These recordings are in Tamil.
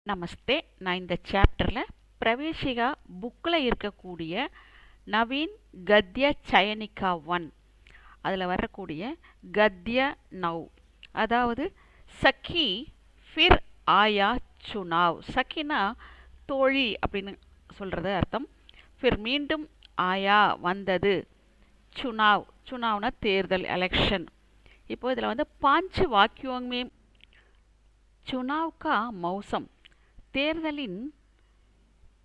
நமஸ்தே. நான் இந்த சாப்டரில் பிரவேசிகா புக்கில் இருக்கக்கூடிய நவீன் கத்ய சயனிகா 1 அதில் வரக்கூடிய கத்ய நவ், அதாவது சखी ஃபிர் ஆயா சுனாவ். சखीனா தோழி அப்படின்னு சொல்கிறது அர்த்தம். ஃபிர் மீண்டும் ஆயா வந்தது, சுனாவ் சுனாவ்னா தேர்தல், எலெக்ஷன். இப்போ இதில் வந்து 5 வாக்கியோங்மே चुनाव का मौसम தேர்தலின்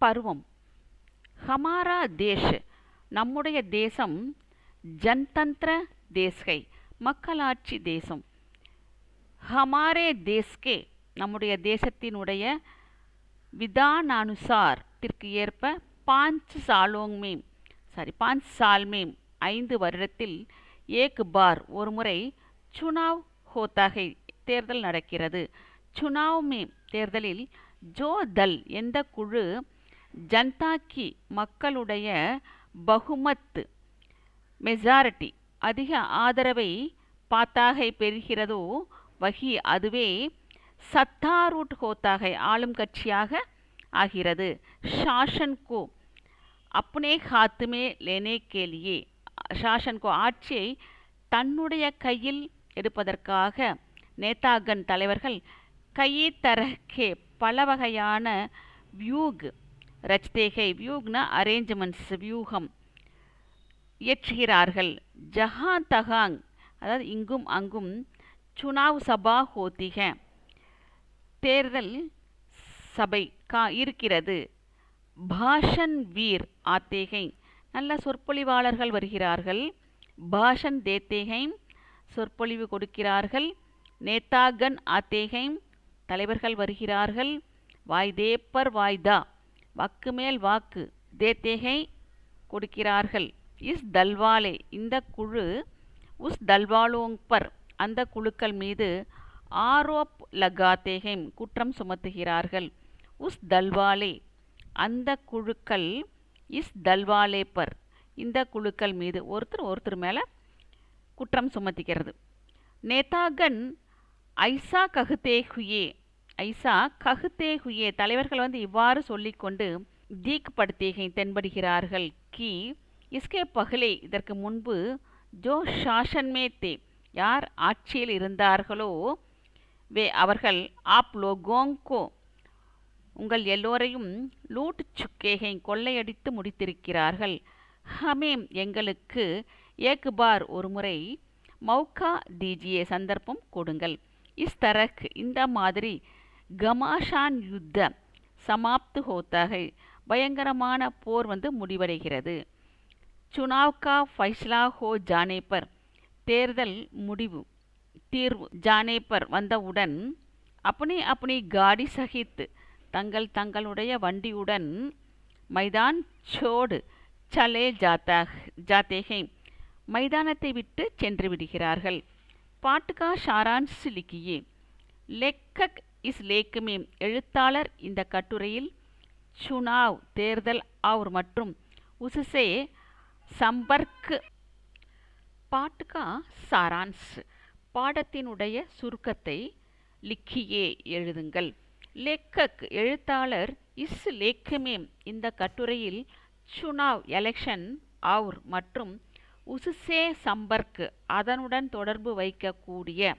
பருவம். ஹமாரா தேஷ் நம்முடைய தேசம், ஜன்தந்திர தேஸ்கை மக்களாட்சி தேசம். ஹமாரே தேஸ்கே நம்முடைய தேசத்தினுடைய விதானானுசார் திற்கு ஏற்ப 5 சாலோங்மேம் 5 சால்மேம் 5 வருடத்தில் ஏக் பார் ஒரு முறை சுனாவ் ஹோத்தாகை தேர்தல் நடக்கிறது. சுனாவ் में தேர்தலில் ஜோ தல் எந்த குழு ஜனதா கி மக்களுடைய பகுமத் மெஜாரிட்டி அதிக ஆதரவை பாத்தாகை பெறுகிறதோ வகி அதுவே சத்தாரூட் ஹோத்தாகை ஆளும் கட்சியாக ஆகிறது. शासन को अपने हाथ में लेने के लिए शासन को ஆட்சியை தன்னுடைய கையில் எடுப்பதற்காக நேதாகன் தலைவர்கள் கயி தரஹ்கே பல வகையான வியூக் ரச்தேகை, வியூக்னா அரேஞ்ச்மெண்ட்ஸ், வியூகம் இயற்றுகிறார்கள். ஜஹான் தகாங் அதாவது இங்கும் அங்கும் சுனாவ் சபா ஹோத்திக தேர்தல் சபை இருக்கிறது. பாஷன் வீர் ஆத்தேகை நல்ல சொற்பொழிவாளர்கள் வருகிறார்கள். பாஷன் தேத்தேகை சொற்பொழிவு கொடுக்கிறார்கள். நேதாகன் ஆத்தேகை தலைவர்கள் வருகிறார்கள். வாய்தே பர் வாய்தா வாக்கு மேல் வாக்கு, தேத்தேகை கொடுக்கிறார்கள். இஸ் தல்வாலே இந்த குழு, உஸ் தல்வாலோங் பர் அந்த குழுக்கள் மீது ஆரோப் லகாத்தேகை குற்றம் சுமத்துகிறார்கள். உஸ் தல்வாலே அந்த குழுக்கள், இஸ் தல்வாலே பர் இந்த குழுக்கள் மீது ஒருத்தர் மேலே குற்றம் சுமத்திக்கிறது. நேதாகன் ஐசா கஹுதே ஹுயே ஐசா கஹுதே ஹுயே தலைவர்கள் வந்து இவ்வாறு சொல்லிக்கொண்டு தீக் படுத்தேகை தென்படுகிறார்கள். கி இஸ்கே பகலே இதற்கு முன்பு ஜோ ஷாஷன்மே தே யார் ஆட்சியில் இருந்தார்களோ வே அவர்கள் ஆப் லோகோங்கோ உங்கள் எல்லோரையும் லூட் சுக்கேகை கொள்ளையடித்து முடித்திருக்கிறார்கள். ஹமேம் எங்களுக்கு ஏக் பார் ஒரு முறை மௌகா தீஜியே சந்தர்ப்பம் கொடுங்கள். இஸ் தரக் இந்த மாதிரி கமாஷான் யுத்த சமாப்து ஹோத்தாகை பயங்கரமான போர் வந்து முடிவடைகிறது. சுனாவ் கா ஃபைஸ்லா ஹோ ஜானே பர் தேர்தல் முடிவு தீர்வு ஜானே பர் வந்தவுடன் அப்பனி அப்பனி காடி சகித் தங்களுடைய வண்டியுடன் மைதான் சோடு சலே ஜாத்தேகை மைதானத்தை விட்டு சென்று விடுகிறார்கள். பாட்டுகா ஷாரான்ஸ் லிக்கியே லேக்கக் இஸ் லேக்குமே எழுத்தாளர் இந்த கட்டுரையில் சுனாவ் தேர்தல் ஆர் மற்றும் உசுசே சம்பர்க் பாட்டுகா சாரான்ஸ் பாடத்தினுடைய சுருக்கத்தை லிக்கியே எழுதுங்கள். லேக்கக் எழுத்தாளர் இஸ் லேக்குமே இந்த கட்டுரையில் சுனாவ் எலெக்ஷன் ஆர் மற்றும் உசுசே சம்பர்க் அதனுடன் தொடர்பு வைக்கக்கூடிய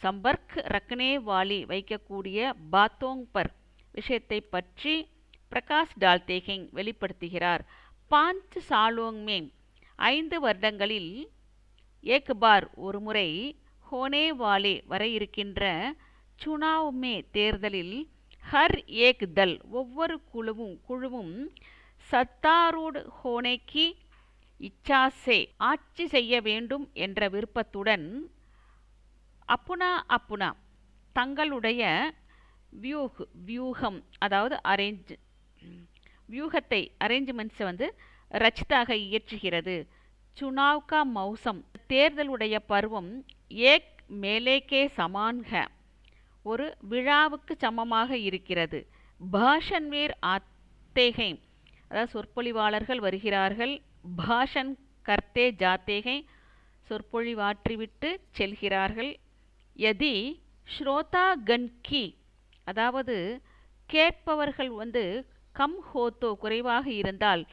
சம்பர்க் ரக்னே வாலி வைக்கக்கூடிய பாத்தோங் பர் விஷயத்தை பற்றி பிரகாஷ் டால்தேகை வெளிப்படுத்துகிறார். 5 சாலோங் மேம் 5 வருடங்களில் ஏக் பார் ஒரு முறை ஹோனே வாலே வர இருக்கின்ற சுனாவ் மே தேர்தலில் ஹர் ஏக் தல் ஒவ்வொரு குழுவும் சத்தாரூட் ஹோனேக்கி இச்சாசே ஆட்சி செய்ய வேண்டும் என்ற விருப்பத்துடன் அப்புனா தங்களுடைய வியூகம் அதாவது வியூகத்தை அரேஞ்ச்மெண்ட்ஸை வந்து ரச்சிதாக இயற்றுகிறது. சுனாவ் கா மௌசம் தேர்தலுடைய பருவம் ஏக் மேலேக்கே சமான்க ஒரு விழாவுக்கு சமமாக இருக்கிறது. பாஷன்வீர் ஆத்தேகை அதாவது சொற்பொழிவாளர்கள் வருகிறார்கள். பாஷன் கர்த்தே ஜாத்தேகை சொற்பொழிவாற்றிவிட்டு செல்கிறார்கள். யதி ஸ்ரோதா கன் கி அதாவது கேட்பவர்கள் கம் ஹோத்தோ குறைவாக இருந்தால்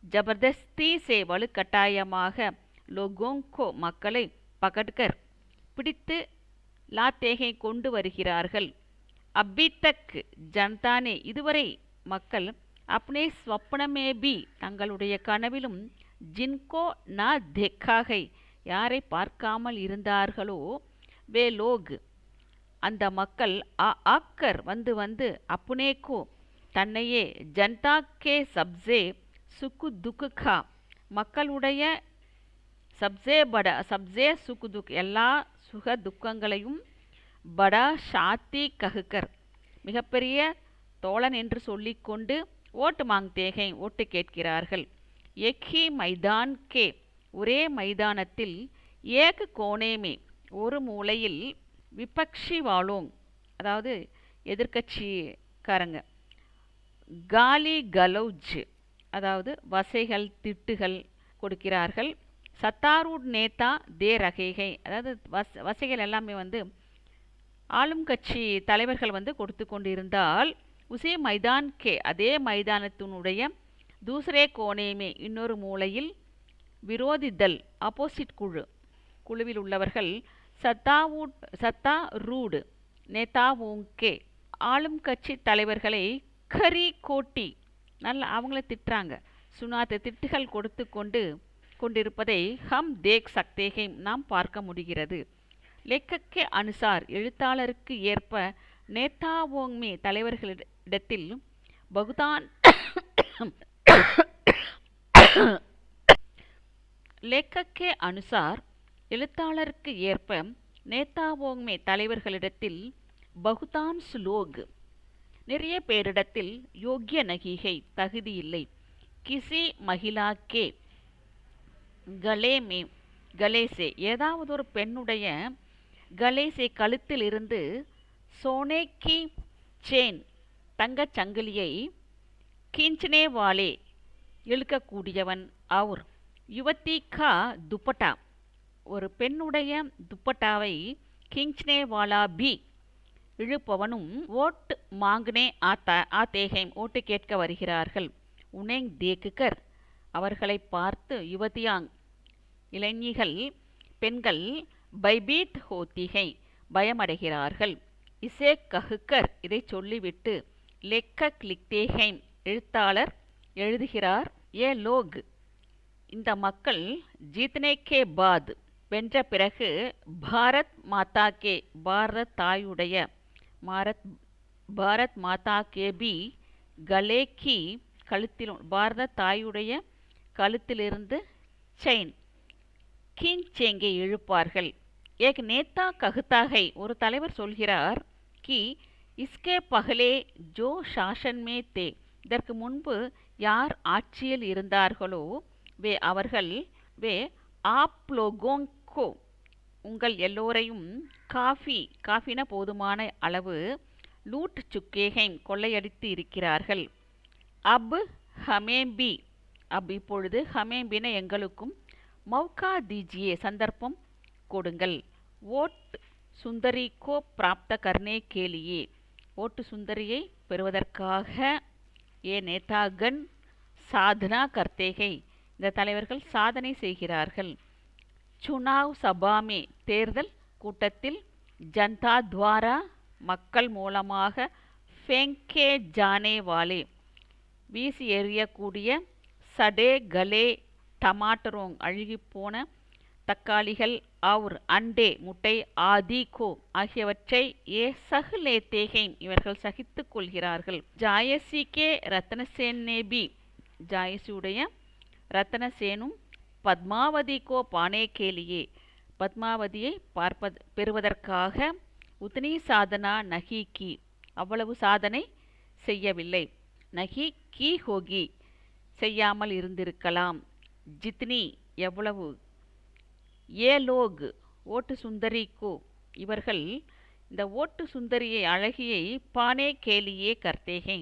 ஜபர்தஸ்தி சே வலுக்கட்டாயமாக லோகோங்கோ மக்களை பகட்கர் பிடித்து லாத்தேகை கொண்டு வருகிறார்கள். அபித்தக் ஜனதானே இதுவரை மக்கள் அப்னே ஸ்வப்னமேபி தங்களுடைய கனவிலும் ஜின்கோ நா தேக்காகை யாரை பார்க்காமல் இருந்தார்களோ வே லோக் அந்த மக்கள் ஆக்கர் வந்து அப்புனேக்கோ தன்னையே ஜனதா கே சப்சே சுக்கு துக்கா மக்களுடைய சப்சே சுக்கு துக் எல்லா சுக துக்கங்களையும் படா ஷாத்தி கஹுக்கர் மிகப்பெரிய தோழன் என்று சொல்லிக்கொண்டு ஓட்டு மாங்தேகை ஓட்டு கேட்கிறார்கள். எக்கி மைதான் கே ஒரே மைதானத்தில் ஏக கோணேமே ஒரு மூலையில் விபக்ஷி வாழோங் அதாவது எதிர்கட்சிக்காரங்க காலி கலௌஜ் அதாவது வசைகள் திட்டுகள் கொடுக்கிறார்கள். சத்தாரூட் நேதா தே ரகேகை அதாவது வசைகள் எல்லாமே ஆளும் கட்சி தலைவர்கள் கொடுத்து கொண்டிருந்தால் உசே மைதான் கே அதே மைதானத்தினுடைய தூசரே கோணேமே இன்னொரு மூலையில் விரோதிதல் ஆப்போசிட் குழுவில் உள்ளவர்கள் சத்தா ரூடு நேதாவுங்கே ஆளும் கட்சி தலைவர்களை கரி கோட்டி நல்ல அவங்கள திட்டுறாங்க. சுனாத்த திட்டுகள் கொடுத்து கொண்டிருப்பதை ஹம் தேக் சக்தேகை நாம் பார்க்க முடிகிறது. லேக்கக்கே அனுசார் எழுத்தாளருக்கு ஏற்ப நேதாவோங்மே தலைவர்களிடத்தில் பகுதான் லேக்கக்கே அனுசார் எழுத்தாளருக்கு ஏற்ப நேதாவோங்மே தலைவர்களிடத்தில் பகுதான் சுலோக் நிறைய பேரிடத்தில் யோக்கிய நகிகை தகுதியில்லை. கிசி மகிழாக்கே கலேசே ஏதாவது ஒரு பெண்ணுடைய கலேசே கழுத்தில் இருந்து சோனேக்கி சேன் தங்கச் சங்கிலியை கீஞ்சனே வாலே இழுக்கக்கூடியவன் அவர் யுவதி கா துப்பட்டா ஒரு பெண்ணுடைய துப்பட்டாவை கீஞ்சனே வாலா பி இழுப்பவனும் ஓட் மாங்கனே ஆத்தேகை ஓட்டு கேட்க வருகிறார்கள். உனேங் தேக்குகர் அவர்களை பார்த்து யுவதியாங் இளைஞிகள் பெண்கள் பைபீத் ஹோத்திகை பயமடைகிறார்கள். இசே கஹுக்கர் இதை சொல்லிவிட்டு லெக்கக் லிக்தேஹைம் எழுத்தாளர் எழுதுகிறார். ஏ லோக் இந்த மக்கள் ஜீத்னே கே பாத் வென்ற பிறகு பாரத் மாதா கே பாரத் தாயுடைய பாரத் மாதா கே பி கலே கி கழுத்தில் பாரத தாயுடைய கழுத்திலிருந்து செயின் கீஞ்சேங்கே இழுப்பார்கள். ஏக் நேதா கஹுத்தாகை ஒரு தலைவர் சொல்கிறார் கி இஸ்கே பகலே ஜோ ஷாசன் மே தே இதற்கு முன்பு யார் ஆட்சியில் இருந்தார்களோ அவர்கள் ஆப் லோகோங்கோ உங்கள் எல்லோரையும் காஃபின போதுமான அளவு லூட் சுக்கேஹைம் கொள்ளையடித்து இருக்கிறார்கள். அப் ஹமேம்பி இப்பொழுது ஹமேம்பின எங்களுக்கும் மௌகா தீஜியே சந்தர்ப்பம் கொடுங்கள். ஓட் சுந்தரி கோ பிராப்த கர்னே கேலியே ஓட்டு சுந்தரியை பெறுவதற்காக ஏ நேதாகன் சாதனா கர்த்தேகை இந்த தலைவர்கள் சாதனை செய்கிறார்கள். சுனாவ் சபாமே தேர்தல் கூட்டத்தில் ஜனதா துவாரா மக்கள் மூலமாக ஃபேங்கே ஜானே வாலே வீசி எறியக்கூடிய சடே கலே டமாட்டரோங் அழுகிப்போன தக்காளிகள் அவுர் அண்டே முட்டை ஆதி கோ ஆகியவற்றை ஏ சஹ்லே தேகேம் இவர்கள் சகித்துக் கொள்கிறார்கள். ஜாயசி கே ரத்னசேன் நேபி ஜாயசியுடைய ரத்னசேனும் பத்மாவதி கோ பானே கேலியே பத்மாவதியை பெறுவதற்காக உத்னி சாதனா நகி கி அவ்வளவு சாதனை செய்யவில்லை. நகி கி ஹோகி செய்யாமல் இருந்திருக்கலாம். ஜித்னி எவ்வளவு. ஏ லோக் ஓட்டு சுந்தரிக்கு இவர்கள் இந்த ஓட்டு சுந்தரியை அழகியை பானே கேலியே கர்த்தேகை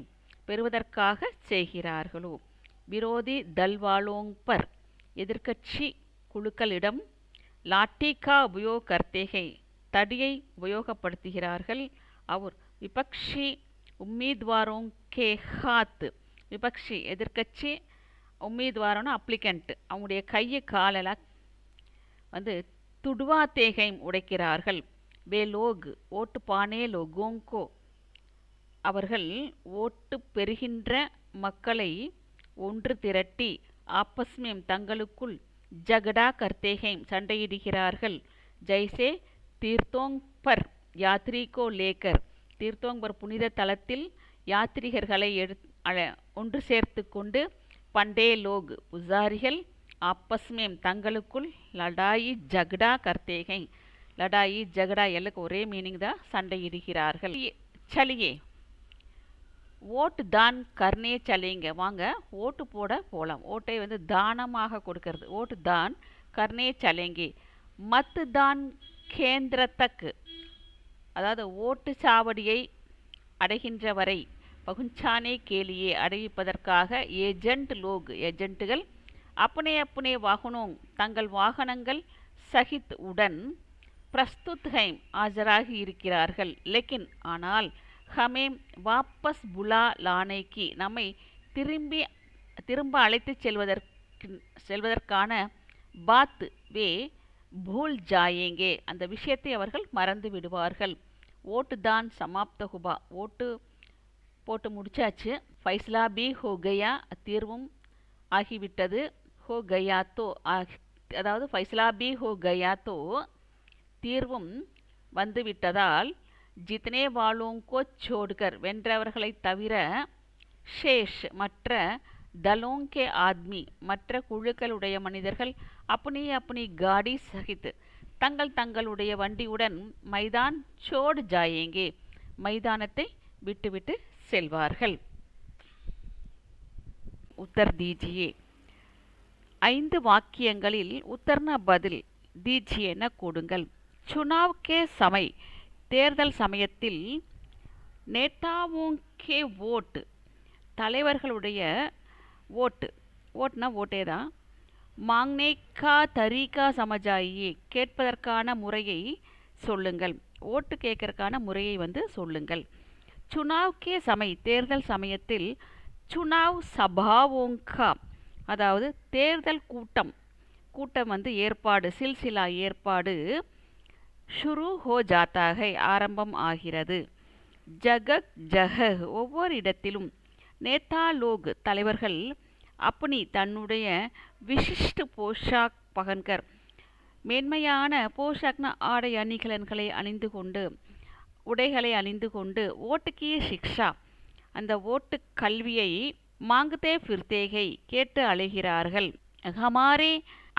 பெறுவதற்காக செய்கிறார்களோ. விரோதி தல்வாலோங் பர் எதிர்கட்சி குழுக்களிடம் லாட்டிகா உபயோக கர்த்தேகை தடியை உபயோகப்படுத்துகிறார்கள். அவர் விபக்ஷி உம்மீத்வாரோं கே ஹாத் விபக்ஷி எதிர்க்கட்சி, உம்மீத்வாரோன்னா அப்ளிகண்ட், அவங்களுடைய கையை காலெல்லாம் வந்து துடுவாத்தே ஹைம் உடைக்கிறார்கள். வே லோக் ஓட்டு பானே லோகோங்கோ அவர்கள் ஓட்டு பெறுகின்ற மக்களை ஒன்று திரட்டி, ஆப்பஸ்மேம் தங்களுக்குள், ஜகடா கர்த்தேஹைம் சண்டையிடுகிறார்கள். ஜெய்சே தீர்த்தோங் பர் யாத்ரீகோ லேக்கர் தீர்த்தோங் பர் புனித தலத்தில் யாத்ரீகர்களை ஒன்று சேர்த்து கொண்டு, பண்டே லோக் புசாரிகள், ஆப்பஸ்மேம் தங்களுக்குள், லடாயி ஜகடா கர்த்தேகை லடாயி ஜகடா எல்லாம் ஒரே மீனிங் தான், சண்டையிடுகிறார்கள். சலியே ஓட்டு தான் கர்னே சலேங்க வாங்க ஓட்டு போட போகலாம். ஓட்டை வந்து தானமாக கொடுக்கறது. ஓட்டு தான் கர்னே சலேங்கே மத்து தான் கேந்திரத்தக்கு அதாவது ஓட்டு சாவடியை அடைகின்ற வரை, பகுஞ்சானே கேலியே அடைவிப்பதற்காக, ஏஜென்ட் லோக் ஏஜென்ட்டுகள், அப்னே அப்னே வாகனோங் தங்கள் வாகனங்கள், சஹித் உடன், பிரஸ்துத் ஹைம் ஆஜராகி இருக்கிறார்கள். லெக்கின் ஆனால், ஹமேம் வாப்பஸ் புலா லானைக்கு நம்மை திரும்ப அழைத்து செல்வதற்கான பாத் வே பூல் ஜாயேங்கே அந்த விஷயத்தை அவர்கள் மறந்து விடுவார்கள். ஓட்டு தான் சமாப்த ஹுபா ஓட்டு போட்டு முடிச்சாச்சு. ஃபைஸ்லா பி ஹோ கயா தீர்வும் ஆகிவிட்டது. ஹோ கயா தோ அதாவது ஃபைஸ்லா பி ஹோ கயா தோ தீர்வும் வந்துவிட்டதால், ஜித்னே வாலோங்கோ சோடுகர் வென்றவர்களை தவிர, ஷேஷ் மற்ற, தலோங்கே ஆத்மி மற்ற குழுக்களுடைய மனிதர்கள், அப்னி அப்னி காடி சகித் தங்களுடைய வண்டியுடன், மைதான் சோடு ஜாயேங்கே மைதானத்தை விட்டுவிட்டு செல்வார்கள். உத்தர் தீஜியே 5 வாக்கியங்களில் உத்தர்னா பதில், தீஜியேன கொடுங்கள். சுனாவ் கே சமை தேர்தல் சமயத்தில், நேதாவோங்கே ஓட்டு தலைவர்களுடைய ஓட்டு ஓட்டுனா ஓட்டே தான், மாங்னே கா தரீகா சமஜாயியே கேட்பதற்கான முறையை சொல்லுங்கள். ஓட்டு கேட்கறதுக்கான முறையை வந்து சொல்லுங்கள். சுனாவ் கே சமை தேர்தல் சமயத்தில், சுனாவ் சபாவோங்கா அதாவது தேர்தல் கூட்டம் வந்து ஏற்பாடு, சில்சிலா ஏற்பாடு, ஷுரு ஹோ ஜாத்தாகை ஆரம்பம் ஆகிறது. ஜகக் ஜஹ் ஒவ்வொரு இடத்திலும், நேதா லோக் தலைவர்கள், அப்னி தன்னுடைய, விசிஷ்ட போஷாக் பகன்கர் மேன்மையான போஷாக்னா ஆடை அணிகலன்களை அணிந்து கொண்டு, உடைகளை அணிந்து கொண்டு, ஓட்டுக்கே சிக்ஷா அந்த ஓட்டு கல்வியை, மாங்குதே ஃபிர்தேகை கேட்டு அழைகிறார்கள். ஹமாரே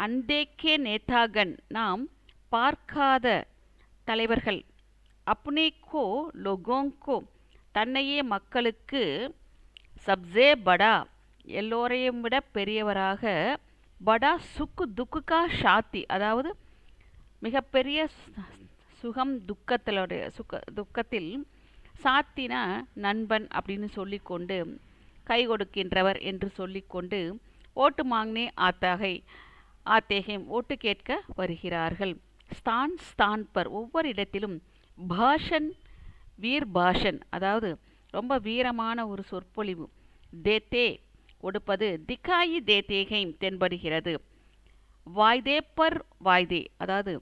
அந்தேக்கே நேதாகன் நாம் பார்க்காத தலைவர்கள், அப்னே கோ லோகோங்கோ தன்னையே மக்களுக்கு, சப்சே படா எல்லோரையும் விட பெரியவராக, படா சுக்கு துக்குகா ஷாத்தி அதாவது மிகப்பெரிய சுகம் துக்கத்தில், சாத்தினா நண்பன் அப்படின்னு சொல்லிக்கொண்டு, கை கொடுக்கின்றவர் என்று சொல்லிக்கொண்டு, ஓட்டு மாங்னே ஆத்தேகை ஓட்டு கேட்க வருகிறார்கள். ஸ்தான் பர் ஒவ்வொரு இடத்திலும், பாஷன் வீர் பாஷன் அதாவது ரொம்ப வீரமான ஒரு சொற்பொழிவு, தேத்தே கொடுப்பது, திகாயி தேத்தேகை தென்படுகிறது. வாய்தே பர் வாய்தே அதாவது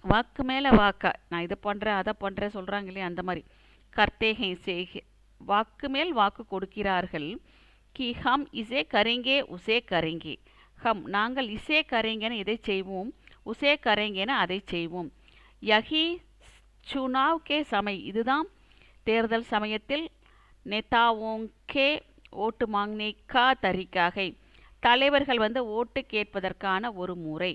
வாக்கு மேலே வாக்கா, நான் இதை பண்ணுறேன் அதை பண்ணுறேன் சொல்கிறாங்க இல்லையா, அந்த மாதிரி. கர்த்தேகை வாக்கு மேல் வாக்கு கொடுக்கிறார்கள். கி ஹம் இசே கரேங்கே உசே கரேங்கே ஹம் நாங்கள் இசே கரேங்கன்னு இதை செய்வோம், உசே கரேங்கன்னு அதை செய்வோம். யஹி சுனாவ் கே சமை இதுதான் தேர்தல் சமயத்தில், நேதாவோங்கே ஓட்டு மாங்னே கா தரிக்காகை தலைவர்கள் வந்து ஓட்டு கேட்பதற்கான ஒரு முறை.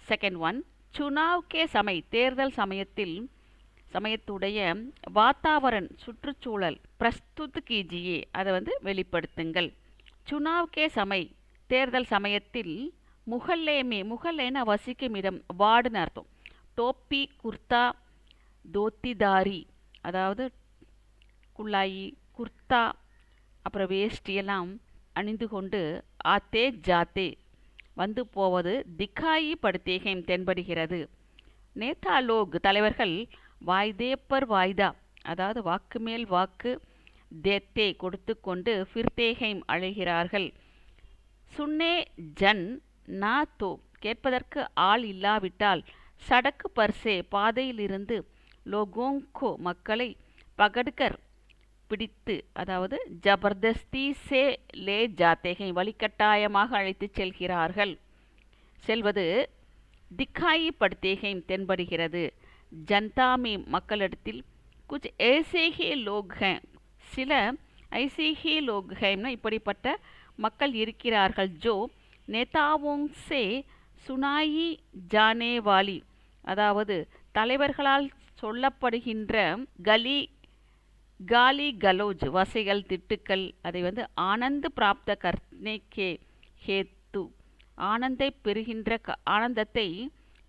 செகண்ட் ஒன், சுனாவ் கே சமை தேர்தல் சமயத்துடைய வாத்தாவரன் சுற்றுச்சூழல், பிரஸ்துத் கீஜியே அதை வந்து வெளிப்படுத்துங்கள். சுனாவ் கே சமை தேர்தல் சமயத்தில், முகல்லேன்னா வசிக்கும் இடம், வார்டுன்னு அர்த்தம். டோப்பி குர்தா தோத்திதாரி அதாவது குல்லாயி குர்தா அப்புறம் வேஷ்டியெல்லாம் அணிந்து கொண்டு, ஆத்தே ஜாத்தே வந்து போவது, திகாயி படுத்தேகை தென்படுகிறது. நேதா லோக் தலைவர்கள், வாய்தே பர் வாய்தா அதாவது வாக்கு மேல் வாக்கு தேத்தே கொடுத்து கொண்டு ஃபிர்தேஹைம் அழைகிறார்கள். சுன்னே ஜன் நா தோ கேட்பதற்கு ஆள் இல்லாவிட்டால் சடக்கு பர்சே பாதையிலிருந்து லோகோங்கோ மக்களை பகடுகர் பிடித்து, அதாவது ஜபர்தஸ்தி சே லே ஜாத்தேகை வழிகட்டாயமாக அழைத்து செல்கிறார்கள். செல்வது திக்காயி படுத்தேகை தென்படுகிறது. ஜன்தாமி மக்களிடத்தில் குச் ஏசேஹே லோக் ஹே சில ஐசேஹே லோக் ஹேம்னா இப்படிப்பட்ட மக்கள் இருக்கிறார்கள். ஜோ நேதாவோங் சே சுனாயி ஜானேவாலி அதாவது தலைவர்களால் சொல்லப்படுகின்ற காலி கலோஜ் வசைகள் திட்டுக்கள் அதை ஆனந்த் பிராப்த கர்னேக்கே ஹேத்து ஆனந்தை பெறுகின்ற ஆனந்தத்தை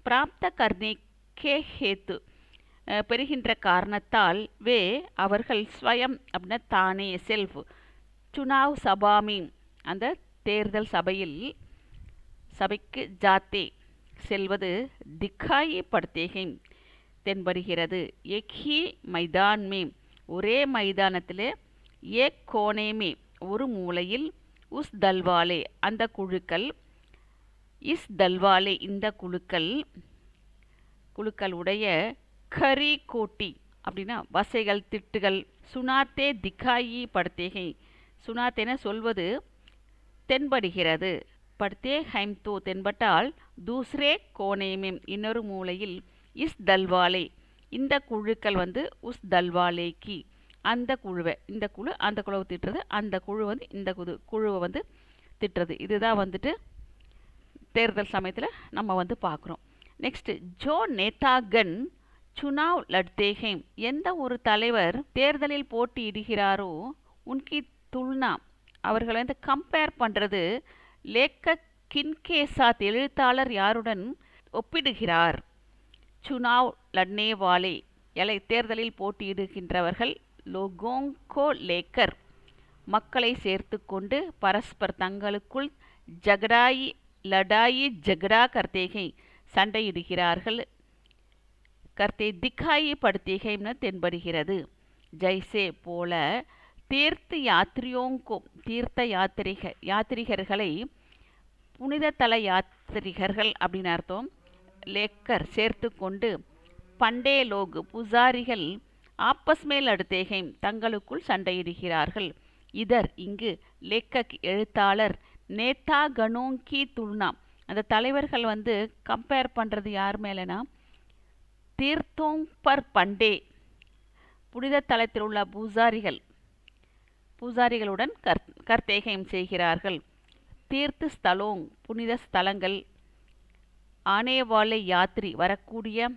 பிராப்த கர்னேக்கே ஹேத்து பெறுகின்ற காரணத்தால் வே அவர்கள் ஸ்வயம் அப்படின்னா தானே செல்ஃப் சுனாவ் சபாமி அந்த தேர்தல் சபைக்கு ஜாத்தே செல்வது திக்காயி படுத்தேகை தென்படுகிறது. எக்ஹி மைதான் மே ஒரே மைதானத்தில் ஏக் கோனேமே ஒரு மூலையில் உஸ் தல்வாலே அந்த குழுக்கள் இஸ் தல்வாலே இந்த குழுக்களுடைய கரி கோட்டி அப்படின்னா வசைகள் திட்டுகள் சுனாத்தே திக்காயி படுத்தேகை சுனாத்தேன சொல்வது தென்படுகிறது. படுத்தே ஹைம்தோ தென்பட்டால் தூஸ்ரே கோனேமே இன்னொரு மூலையில் இஸ் தல்வாலே இந்த குழுக்கள் உஸ் தல்வாலேக்கு அந்த குழுவை இந்த குழு அந்த குழுவை திட்டுறது அந்த குழு இந்த குழுவை திட்டுறது. இதுதான் தேர்தல் சமயத்தில் நம்ம பார்க்குறோம். நெக்ஸ்ட் ஜோ நேதாகன் சுனாவ் லட்தேகை எந்த ஒரு தலைவர் தேர்தலில் போட்டியிடுகிறாரோ உன்கி துல்னா அவர்களை கம்பேர் பண்ணுறது லேக்கக் கின்கே சாத் எழுத்தாளர் யாருடன் ஒப்பிடுகிறார். சுனாவ் லட்னே வாலே தேர்தலில் போட்டியிடுகின்றவர்கள் லோகோங்கோ லேக்கர் மக்களை சேர்த்து கொண்டு பரஸ்பர் தங்களுக்குள் லடாயி ஜகடா கர்த்தேகை சண்டையிடுகிறார்கள். கர்த்தே திக்காயி படுத்தேகைன்னு தென்படுகிறது. ஜைசே போல தீர்த்த யாத்திரியோங்கோ தீர்த்த யாத்திரிகர்களை புனித தல யாத்திரிகர்கள் அப்படின்னு அர்த்தம் லேக்கர் சேர்த்து கொண்டு பண்டே லோக் புசாரிகள் ஆப்பஸ் மேல் அடுத்தேகை தங்களுக்குள் சண்டையிடுகிறார்கள். இதர் இங்கு லேக்கக் எழுத்தாளர் நேதா கனோங்கி துல்னா அந்த தலைவர்கள் கம்பேர் பண்ணுறது யார் மேலேனா தீர்த்தோங் பர் பண்டே புனித தலத்தில் உள்ள பூசாரிகளுடன் கர்த்தேகம் செய்கிறார்கள். தீர்த்து ஸ்தலோங் புனித ஸ்தலங்கள் ஆனேவாலே யாத்ரி வரக்கூடிய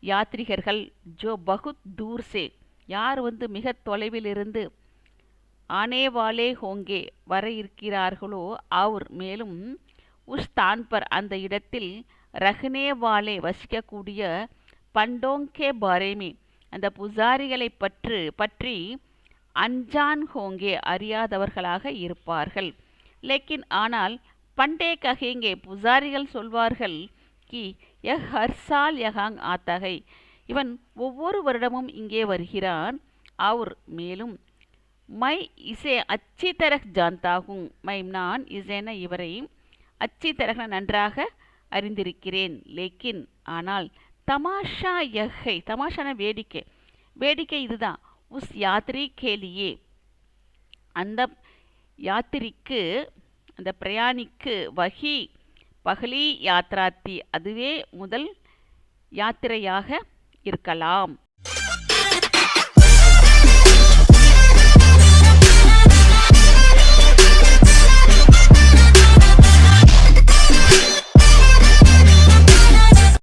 யாத்ரிகர்கள் ஜோ பகுத் தூர்சே யார் மிக தொலைவில் இருந்து ஆனேவாலே ஹோங்கே வர இருக்கிறார்களோ அவர் மேலும் உஸ் தான்பர் அந்த இடத்தில் ரஹ்னேவாலே வசிக்கக்கூடிய பண்டோங்கே பாரேமி அந்த புசாரிகளை பற்றி அஞ்சான் ஹோங்கே அறியாதவர்களாக இருப்பார்கள். லேக்கின் ஆனால் பண்டே கஹேங்கே புசாரிகள் சொல்வார்கள் கி யஹ் ஹர்சால் யஹாங் ஆத்தகை இவன் ஒவ்வொரு வருடமும் இங்கே வருகிறான். அவர் மேலும் மை இசே அச்சி தரக் ஜான்தாகும் மை நான் இசேன இவரை அச்சி தரக நன்றாக அறிந்திருக்கிறேன். லேக்கின் ஆனால் தமாஷா யஹை தமாஷான வேடிக்கை இதுதான். உஸ் யாத்ரி கேலியே அந்த யாத்திரிக்கு அந்த பிரயாணிக்கு வகி பகலி யாத்ராத்தி அதுவே முதல் யாத்திரையாக இருக்கலாம்.